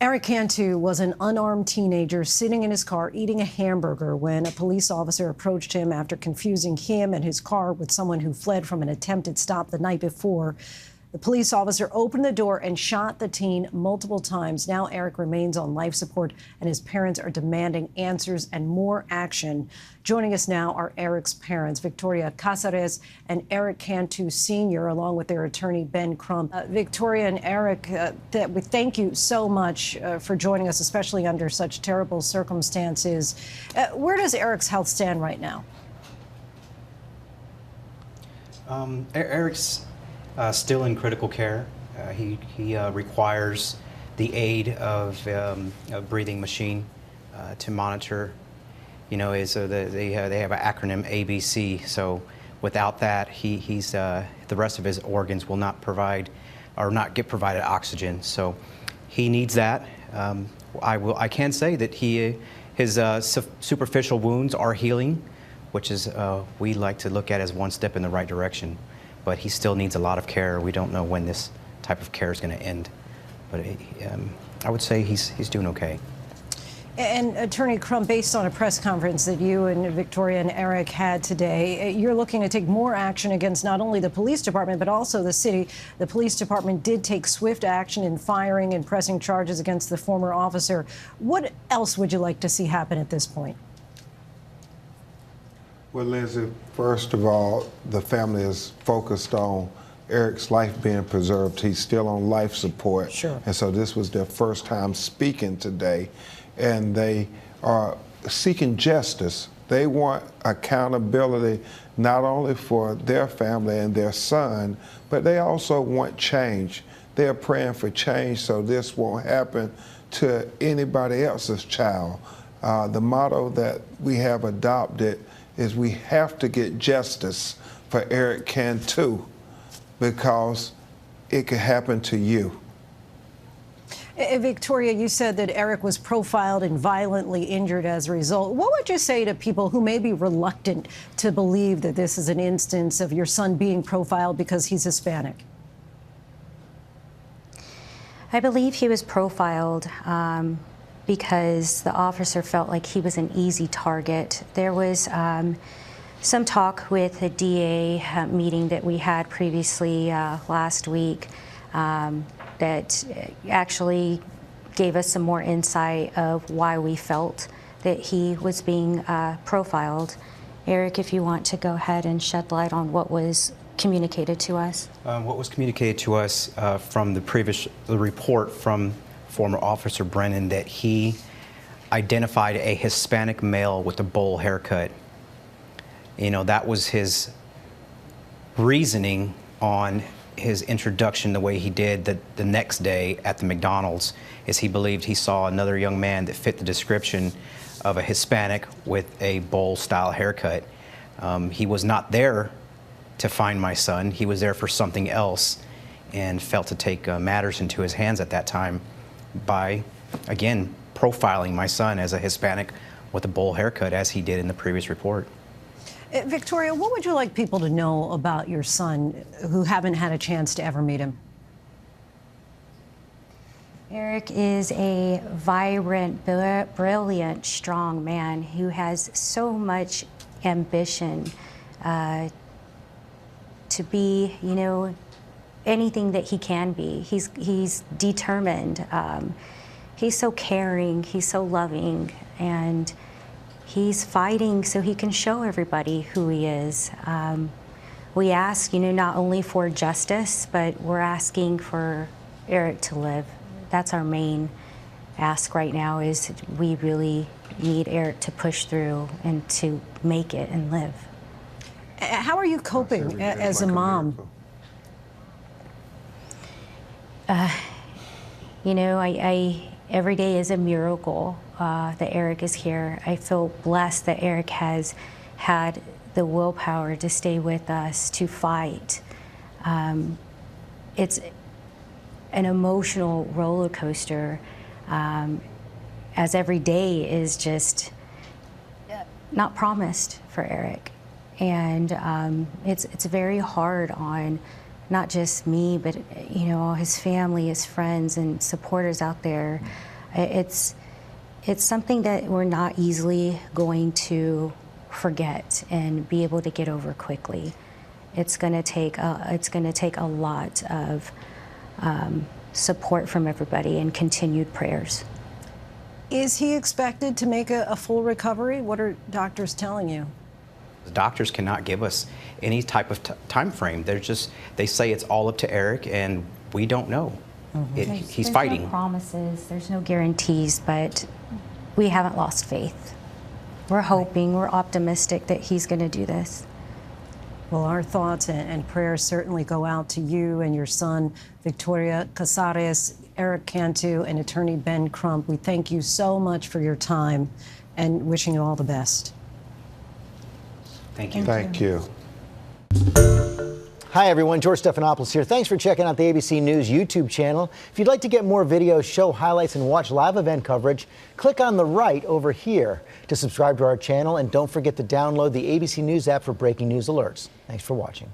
Erik Cantu was an unarmed teenager sitting in his car eating a hamburger when a police officer approached him after confusing him and his car with someone who fled from an attempted stop the night before. The police officer opened the door and shot the teen multiple times. Now Erik remains on life support, and his parents are demanding answers and more action. Joining us now are Erik's parents, Victoria Casares and Erik Cantu Sr., along with their attorney, Ben Crump. Victoria and Erik, we thank you so much for joining us, especially under such terrible circumstances. Where does Erik's health stand right now? Erik's still in critical care. He requires the aid of a breathing machine to monitor. You know, they have an acronym ABC. So without that, he's the rest of his organs will not provide or not get provided oxygen. So he needs that. I can say that his superficial wounds are healing, which is we like to look at as one step in the right direction. But he still needs a lot of care. We don't know when this type of care is going to end. But I would say he's doing okay. And Attorney Crump, based on a press conference that you and Victoria and Erik had today, you're looking to take more action against not only the police department, but also the city. The police department did take swift action in firing and pressing charges against the former officer. What else would you like to see happen at this point? Well, Linsey, first of all, the family is focused on Erik's life being preserved. He's still on life support. Sure. And so this was their first time speaking today. And they are seeking justice. They want accountability not only for their family and their son, but they also want change. They're praying for change so this won't happen to anybody else's child. The motto that we have adopted is we have to get justice for Erik Cantu because it could happen to you. Victoria, you said that Erik was profiled and violently injured as a result. What would you say to people who may be reluctant to believe that this is an instance of your son being profiled because he's Hispanic? I believe he was profiled because the officer felt like he was an easy target. There was some talk with the DA meeting that we had previously last week that actually gave us some more insight of why we felt that he was being profiled. Erik, if you want to go ahead and shed light on what was communicated to us. What was communicated to us from the report from former Officer Brennan, that he identified a Hispanic male with a bowl haircut. You know, that was his reasoning on his introduction the way he did the next day at the McDonald's, is he believed he saw another young man that fit the description of a Hispanic with a bowl-style haircut. He was not there to find my son. He was there for something else and felt to take matters into his hands at that time by, again, profiling my son as a Hispanic with a bowl haircut, as he did in the previous report. Victoria, what would you like people to know about your son who haven't had a chance to ever meet him? Erik is a vibrant, brilliant, strong man who has so much ambition to be, you know, anything that he can be. He's determined. He's so caring, he's so loving, and he's fighting so he can show everybody who he is. We ask, you know, not only for justice, but we're asking for Erik to live. That's our main ask right now, is we really need Erik to push through and to make it and live. How are you coping as a mom? You know, every day is a miracle that Erik is here. I feel blessed that Erik has had the willpower to stay with us, to fight. It's an emotional roller coaster, as every day is just not promised for Erik. And it's very hard on not just me, but, you know, his family, his friends and supporters out there It's something that we're not easily going to forget and be able to get over quickly. It's going to take a lot of support from everybody and continued prayers. Is he expected to make a full recovery? What are doctors telling you? The doctors cannot give us any type of time frame. They say it's all up to Erik, and we don't know. He's fighting. There's no promises, there's no guarantees, but we haven't lost faith. We're hoping, we're optimistic that he's going to do this. Well, our thoughts and prayers certainly go out to you and your son, Victoria Casares, Erik Cantu, and attorney Ben Crump. We thank you so much for your time and wishing you all the best. Thank you. Thank you. Hi, everyone. George Stephanopoulos here. Thanks for checking out the ABC News YouTube channel. If you'd like to get more videos, show highlights, and watch live event coverage, click on the right over here to subscribe to our channel. And don't forget to download the ABC News app for breaking news alerts. Thanks for watching.